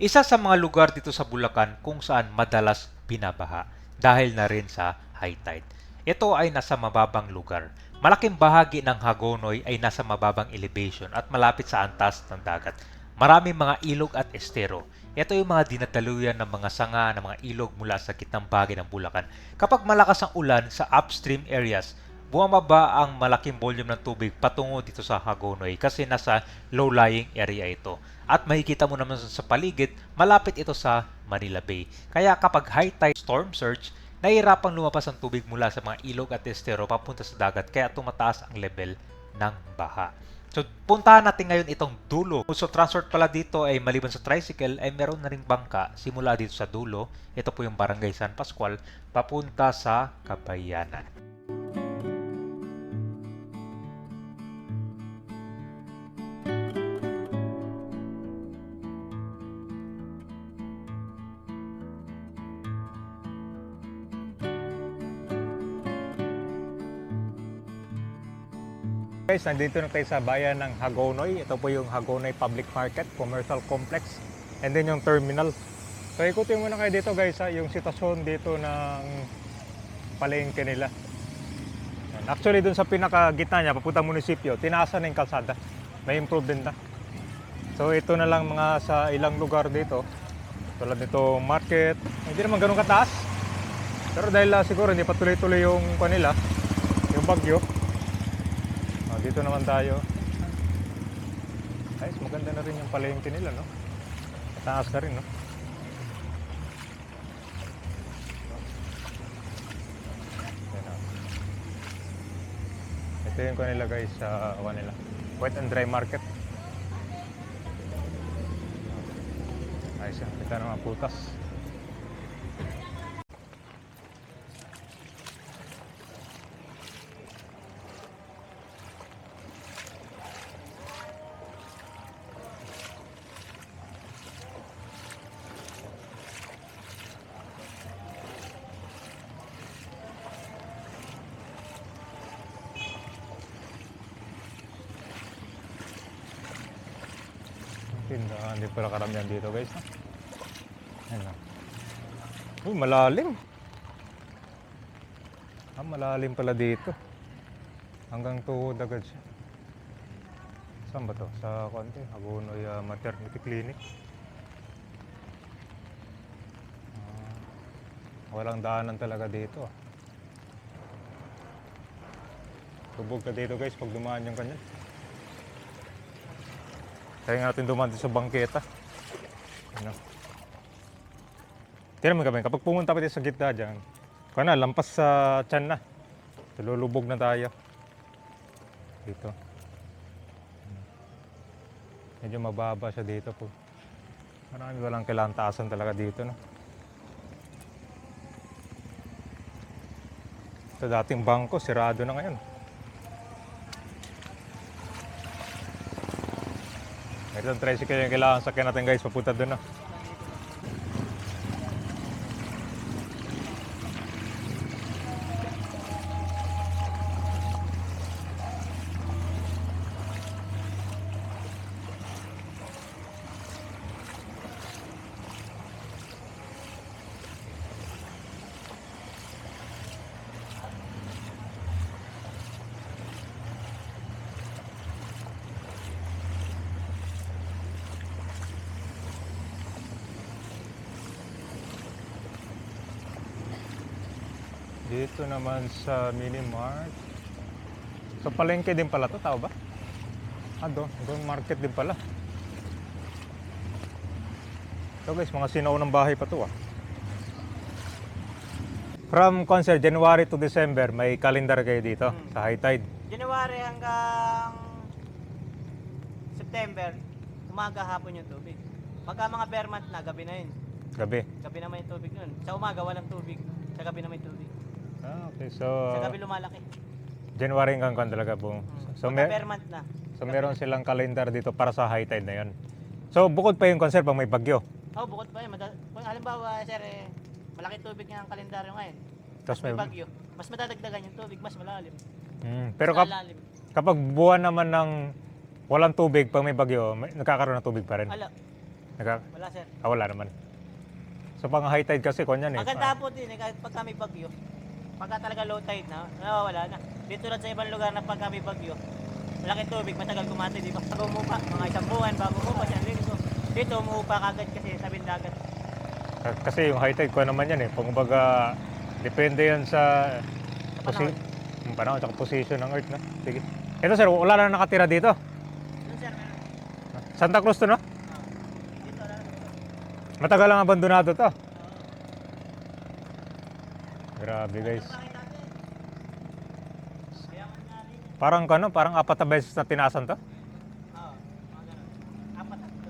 Isa sa mga lugar dito sa Bulacan kung saan madalas binabaha dahil na rin sa high tide. Ito ay nasa mababang lugar. Malaking bahagi ng Hagonoy ay nasa mababang elevation at malapit sa antas ng dagat. Maraming mga ilog at estero. Ito yung mga dinadaluyan ng mga sanga ng mga ilog mula sa gitnang bahagi ng Bulacan. Kapag malakas ang ulan sa upstream areas, bumababa ang malaking volume ng tubig patungo dito sa Hagonoy kasi nasa low-lying area ito. At makikita mo naman sa paligid, malapit ito sa Manila Bay. Kaya kapag high tide storm surge, nahihirapang lumabas ang tubig mula sa mga ilog at estero papunta sa dagat kaya tumataas ang level ng baha. So, puntahan natin ngayon itong dulo. So, transport pala dito ay maliban sa tricycle ay meron na ring bangka simula dito sa dulo. Ito po yung Barangay San Pascual papunta sa Kabayanan. Guys, nandito na tayo sa bayan ng Hagonoy. Ito po yung Hagonoy Public Market, Commercial Complex, and then yung terminal. So ikutin muna kayo dito guys, yung sitwasyon dito ng palengke nila. Actually dun sa pinakagitna niya, papuntang munisipyo, tinaasan na yung kalsada. May improvement na. So ito na lang mga sa ilang lugar dito. Tulad nito market, hindi naman ganun kataas. Pero dahil siguro hindi pa tuloy-tuloy yung kanila, yung bagyo. Dito naman tayo. Guys, maganda na rin yung palengke nila, no? Mataas na rin, no? Ito yung kanila guys sa kanila. Wet and dry market. Ayos yan. Kita ng mga putas. Tindahan, hindi pala karamihan dito guys. Ayan na. Uy, malalim. Malalim pala dito. Hanggang tuhod agad siya. Saan ba to? Sa konti, Hagonoy Maternity Clinic. Walang daanan talaga dito. Tubog ka dito guys pag dumaan yung kanya. Kaya natin dumaan sa bangketa. Ano? Tira mo kami, kapag pumunta pa tayo sa gitna dyan, kung na, lampas sa tiyan na. Lulubog na tayo. Dito. Medyo mababa siya dito po. Marami walang kailangan taasan talaga dito. No? Sa dating bangko, sirado na ngayon. Ito ang tricycle yung kailangan sakyan natin guys, papunta doon na. Dito naman sa Minimart. So palengke din pala to, tao ba? Doon market din pala. So guys, mga sinaunang bahay pa to. From concert January to December, may calendar kayo dito sa high tide. January hanggang September, umaga hapon yung tubig. Pagka mga bare month na, gabi na yun. Gabi. Gabi naman yung tubig nun. Sa umaga walang tubig, sa gabi naman yung tubig. Okay, so Sa gabi lumalaki. January hanggang kan talaga po. So, Pagka bare month na. so meron silang calendar dito para sa high tide na yon. So bukod pa yung concert pag may bagyo. Bukod pa yun. Kung halimbawa, sir, malaki tubig nga ang kalendaryo ngayon. Tapos May bagyo. Mas madadagdagan yung tubig, mas malalim. Pero Malalim. kapag buwan naman ng walang tubig pag may bagyo, nagkakaroon ng tubig pa rin. Ala, Wala sir. Wala naman. So pang high tide kasi kanyan eh. Maganda po din kahit pagka may bagyo. Pagka talaga low tide na, nawawala na. Dito lang sa ibang lugar na pagka may bagyo, malaking tubig, matagal kumati, di ba? Bago umupa, mga isang buwan bago umupa siya. Dito umupa kagad kasi sa bindagat. Kasi yung high tide ko naman yan eh. Kumbaga, depende yan sa Panahon. panahon at position ng earth na. Sige. Ito sir, wala na nakatira dito. Yun sir, meron. Santa Cruz to no? Dito lang. Matagal lang abandonado to. Grabe guys. Parang parang apat na beses na tinasan to. Oo, mga ganun. Apat na dito.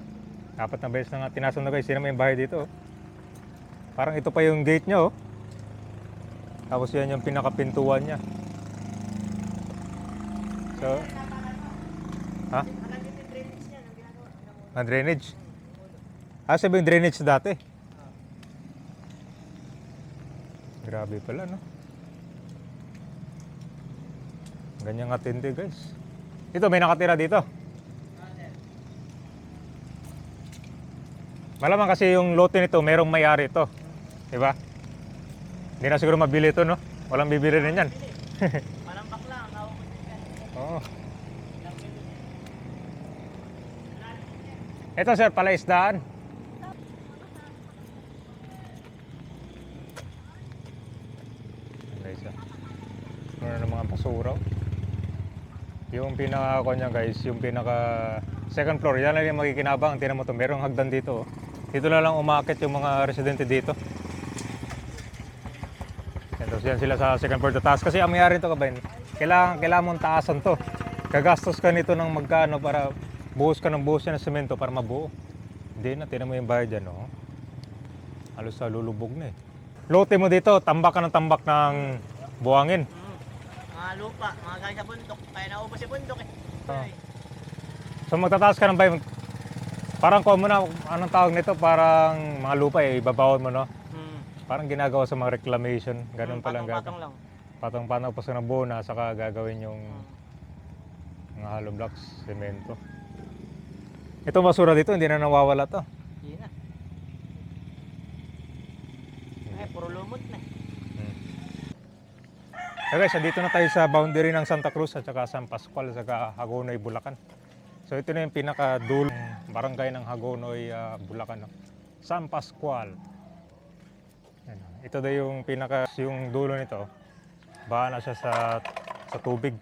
Apat na beses na nga tinasan to guys. Sino may bahay dito oh. Parang ito pa yung gate niya oh. Tapos yan yung pinakapintuan niya. So, ha? Hanggang dito yung drainage niya, ang ginagawa. Ang drainage? Sabi yung drainage dati. Grabe pala no. Ganyan nga tindi guys. Ito may nakatira dito. Malamang kasi yung lote nito merong may-ari ito. Diba? Hindi na siguro mabili ito no. Walang bibili rin yan. Malambak lang, naubos din yan. Oo. Ito sir, palaisdaan. Guys, meron ng mga basura. Yung pinaka niya guys, yung pinaka second floor, yan lang yung makikinabang. Tingnan mo to, merong hagdan dito. Oh. Dito na lang umakit yung mga residente dito. Tapos yan sila sa second floor, taas. Kasi ang mayari ito kabayan, kailangan mong taasan to. Gagastos ka nito ng magkano para buhos ka ng buhos ng semento para mabuo. Hindi na, tingnan mo yung bayad dyan. Oh. Halos sa lulubog na eh. Lote mo dito, tambak ka ng tambak ng buhangin. Mga lupa, mga galing sa bundok. Kaya naubos yung bundok eh. Ah. So magtataas ka ng bayad. Parang kuha mo na, anong tawag nito? Parang mga lupa eh, ibabawon mo no? Parang ginagawa sa mga reclamation. Ganun palang patong lang. Patong-patong pa sa buo na saka gagawin yung mga hollow blocks, semento. Ito basura dito, hindi na nawawala to. Hindi na. Ay, puro lumot na. Okay, so dito na tayo sa boundary ng Santa Cruz at saka San Pascual at saka Hagonoy, Bulacan. So ito na yung pinakadulong barangay ng Hagonoy, Bulacan. No? San Pascual. Yan. Ito daw yung yung dulo nito. Baha na siya sa tubig.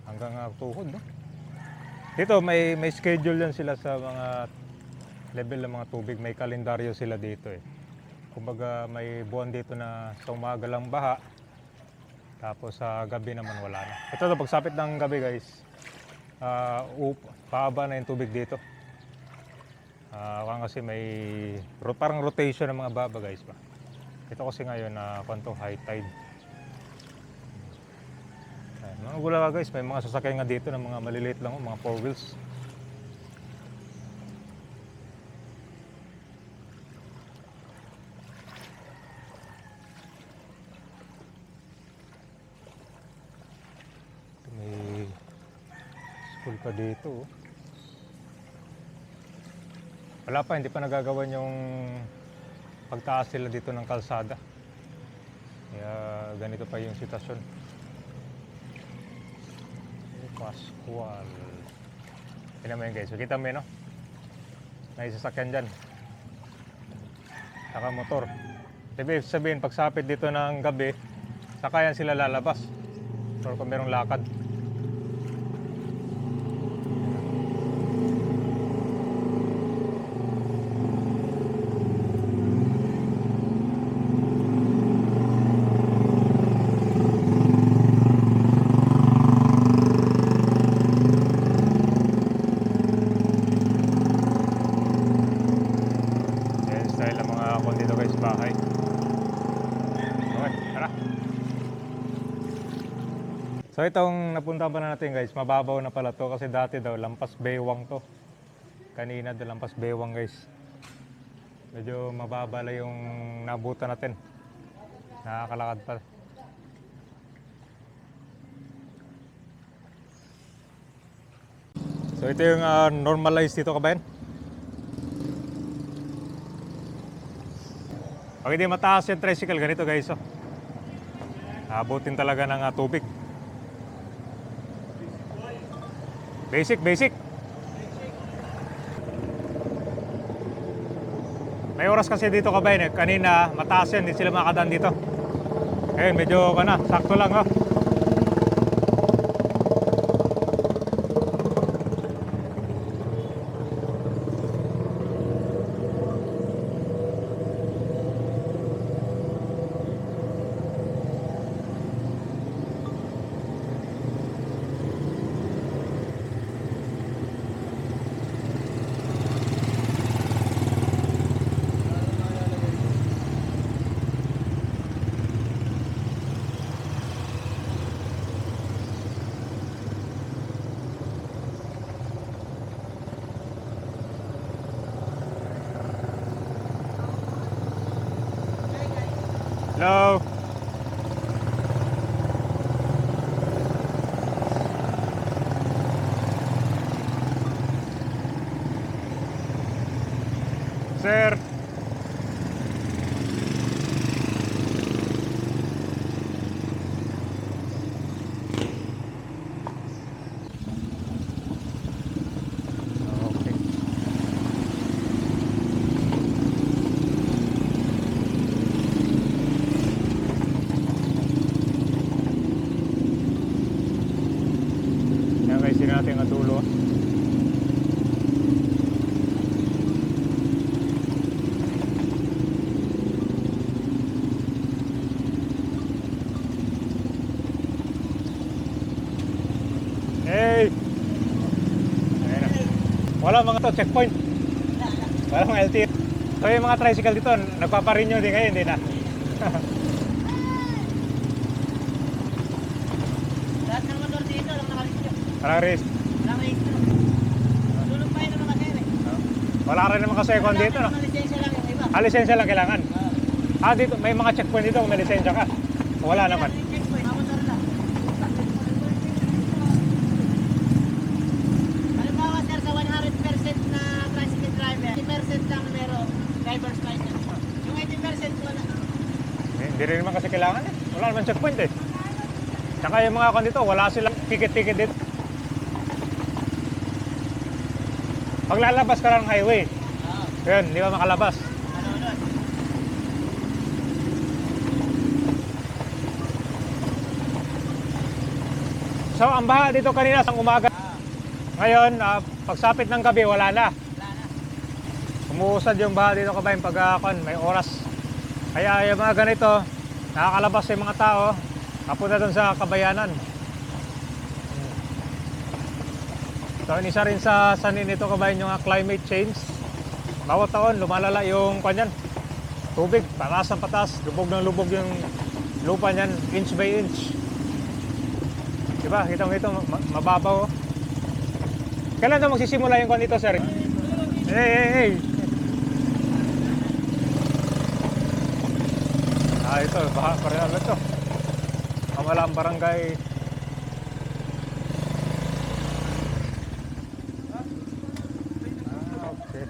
Hanggang tuhod, no? Dito may schedule yan sila sa mga level ng mga tubig. May kalendaryo sila dito eh. Kumbaga may buwan dito na sa umaga lang baha. Tapos sa gabi naman wala na. Ito pagsapit ng gabi guys, paaba na yung tubig dito. Kasi may parang rotation ng mga baba guys ba. Ito kasi ngayon na high tide. Mga gula guys, may mga sasakyan nga dito ng mga maliliit lang, mga 4 wheels. May school pa dito. Wala pa, hindi pa nagagawan yung pagtaas sila dito ng kalsada. Kaya ganito pa yung sitwasyon. Pascual. Tignan mo yun guys. Kita mo yun, no? May sasakyan dyan. Saka motor. Ibig sabihin, pagsapit dito ng gabi, saka yan sila lalabas. Or kung merong lakad. Bahay. Okay, tara. So itong napunta pa na natin guys, mababaw na pala to kasi dati daw lampas baywang to. Kanina daw lampas baywang guys. Medyo mababala yung nabutan natin. Nakakalakad pa. So ito yung normalized dito kabayan. Pag hindi mataas yung tricycle, ganito guys. Oh. Abutin talaga ng tubig. Basic, basic. May oras kasi dito kabayan. Kanina mataas yan, hindi sila makadaan dito. Ngayon medyo sakto lang. Oh. Hello. Sir. Okay. Yan guys, sino natin ang dulo. Hey! Ayan na. Wala mga to, checkpoint. Wala mga LTO. So yung mga tricycle dito, nagpaparinyo din kayo, hindi na. Lahat ng motor dito, lang nakalistyo. Parang race. Walang registro. Tulog pa yun naman kasi eh. Wala rin naman kasi second dito, no? Mga lisensya lang yung iba. Lisensya lang kailangan. Dito, may mga checkpoint dito kung may lisensya ka. Wala naman. Checkpoint, mga motor lang. Halimbawa sir, sa 100% na tricycle driver, 80% lang meron driver's license. Yung 80% wala. Hindi rin naman kasi kailangan eh. Wala naman checkpoint eh. Tsaka yung mga kon dito, wala silang ticket-ticket dito. Pag lalabas ka ng highway, yun, di ba makalabas? Ano. So, ang baha dito kanina sa umaga. Ngayon, pagsapit ng gabi, wala na. Wala na. Umuusad yung baha dito kabayan pag may oras. Kaya yung mga ganito, nakakalabas yung mga tao, kapunta doon sa kabayanan. So, isa rin sa sanin nito kabayan yung climate change. Bawat taon, lumalala yung kanyan. Tubig, pataas ng pataas, lubog ng lubog yung lupa niyan, inch by inch. Diba? Kita mo ito, mababaw. Kailan daw magsisimula yung kwan dito, sir? Hey! Ito, baha pa rin ulit ito. Kamalang barangay. Okay.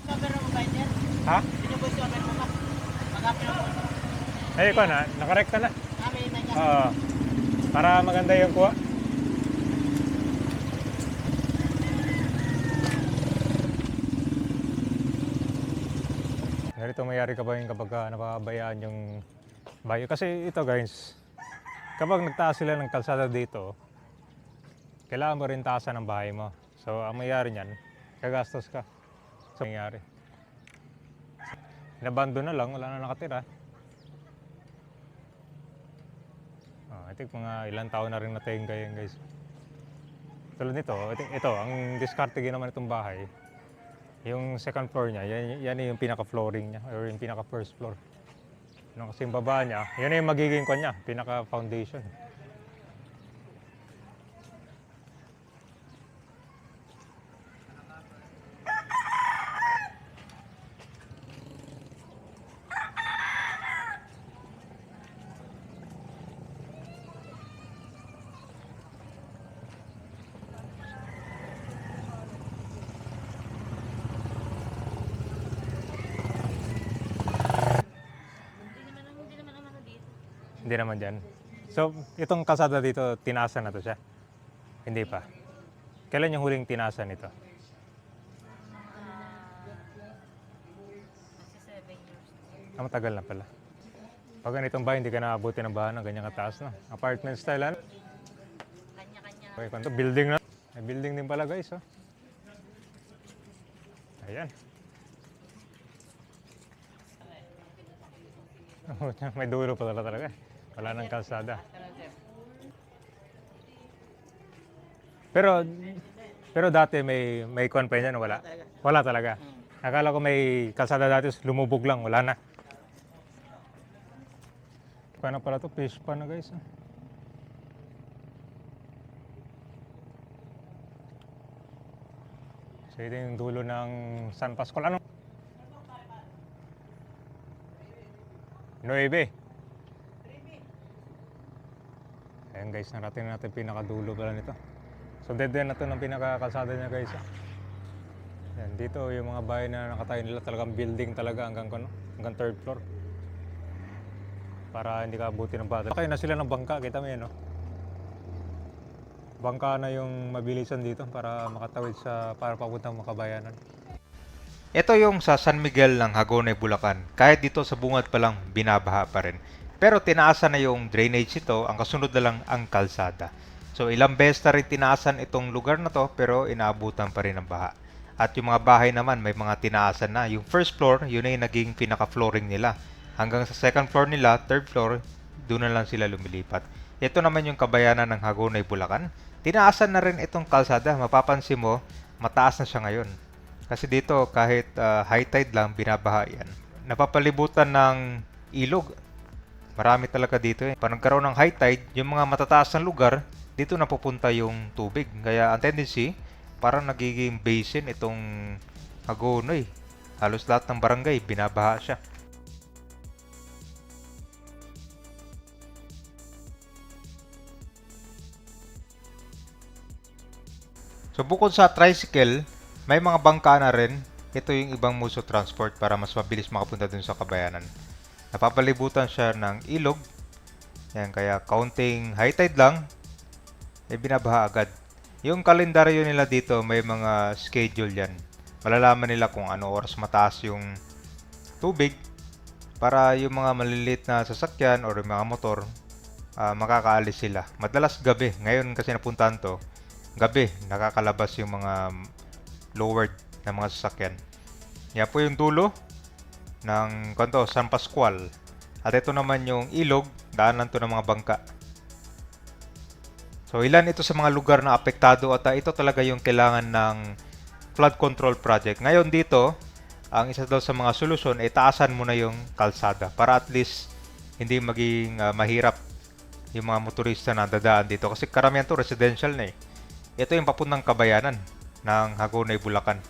Cover mo ba yun? Ha? Hindi ko cover mo ba? Mag-upload mo. Ay, ikaw na, nakarekta na. May Oo. Para maganda yung kuha. Ganito mayari ka ba yung kapag napabayaan yung bayo? Kasi ito guys, kapag nagtaas sila ng kalsada dito, kailangan mo rin taasan ng bahay mo. So ang mayari niyan, gagastos ka. So nangyari. Inabando na lang, wala na nakatira. I think mga ilang taon na rin natin ganyan guys. Tulad nito, ito ang diskarte naman itong bahay. Yung second floor niya, yan yung pinaka-flooring niya or yung pinaka-first floor. Yung kasi yung baba niya, yan yung magiging kwan niya, pinaka-foundation. Hindi naman dyan. So, itong kalsada dito, tinaasan na to siya? Hindi pa. Kailan yung huling tinaasan ito? Matagal na pala. Pag ganitong bahay, hindi ka naabuti ng bahan ng ganyang kataas, no? Apartment style, ano? Kanya-kanya. Okay, kung to, building na. May building din pala, guys, oh. Ayan. May dulo pala talaga. Wala nang kalsada. Pero dati may kuwan pa yan, wala. Wala talaga. Akala ko may kalsada dati, lumubog lang, wala na. Paano pala to? Fish pa na, guys. Ah. So ito yung dulo ng San Pascual. Ano? 9. Ayan guys, narating natin pinakadulo pala nito. So dead end na to ng pinakakalsada niya, guys. Ah. Ayan, dito yung mga bahay na nakatayo nila, talagang building talaga hanggang, hanggang 3rd floor. Para hindi ka abuti ng bata. Kaya na sila ng bangka, kita mo yan, no? Bangka na yung mabilisan dito para makatawid para papuntang Makabayanan. Ito yung sa San Miguel ng Hagonoy, Bulacan. Kahit dito sa bungad pa lang, binabaha pa rin. Pero tinaasan na yung drainage ito, ang kasunod na lang ang kalsada. So ilang beses na rin tinaasan itong lugar na to, pero inaabutan pa rin ng baha. At yung mga bahay naman, may mga tinaasan na. Yung first floor, yun ay naging pinaka-flooring nila. Hanggang sa second floor nila, third floor, doon na lang sila lumilipat. Ito naman yung kabayanan ng Hagonoy, Bulacan. Tinaasan na rin itong kalsada. Mapapansin mo, mataas na siya ngayon. Kasi dito, kahit high tide lang, binabaha yan. Napapalibutan ng ilog. Marami talaga dito eh. Pag nagkaroon ng high tide, yung mga matataas na lugar, dito napupunta yung tubig. Kaya ang tendency, parang nagiging basin itong Hagonoy. Halos lahat ng barangay, binabaha siya. So bukod sa tricycle, may mga bangka na rin. Ito yung ibang mode of transport para mas mabilis makapunta dun sa kabayanan. Napapalibutan siya ng ilog. Yan, kaya counting high tide lang, binabaha agad. Yung kalendaryo nila dito, may mga schedule yan. Malalaman nila kung ano oras mataas yung tubig para yung mga maliliit na sasakyan or yung mga motor, makakaalis sila. Madalas gabi. Ngayon kasi napuntahan to, gabi, nakakalabas yung mga lowered na mga sasakyan. Yan po yung dulo ng San Pascual. At ito naman yung ilog, daanan to ng mga bangka. So ilan ito sa mga lugar na apektado at ito talaga yung kailangan ng flood control project. Ngayon dito, ang isa daw sa mga solusyon ay taasan mo na yung kalsada para at least hindi maging mahirap yung mga motorista na dadaan dito. Kasi karamihan to residential na eh. Ito yung papuntang kabayanan ng Hagonoy, Bulacan.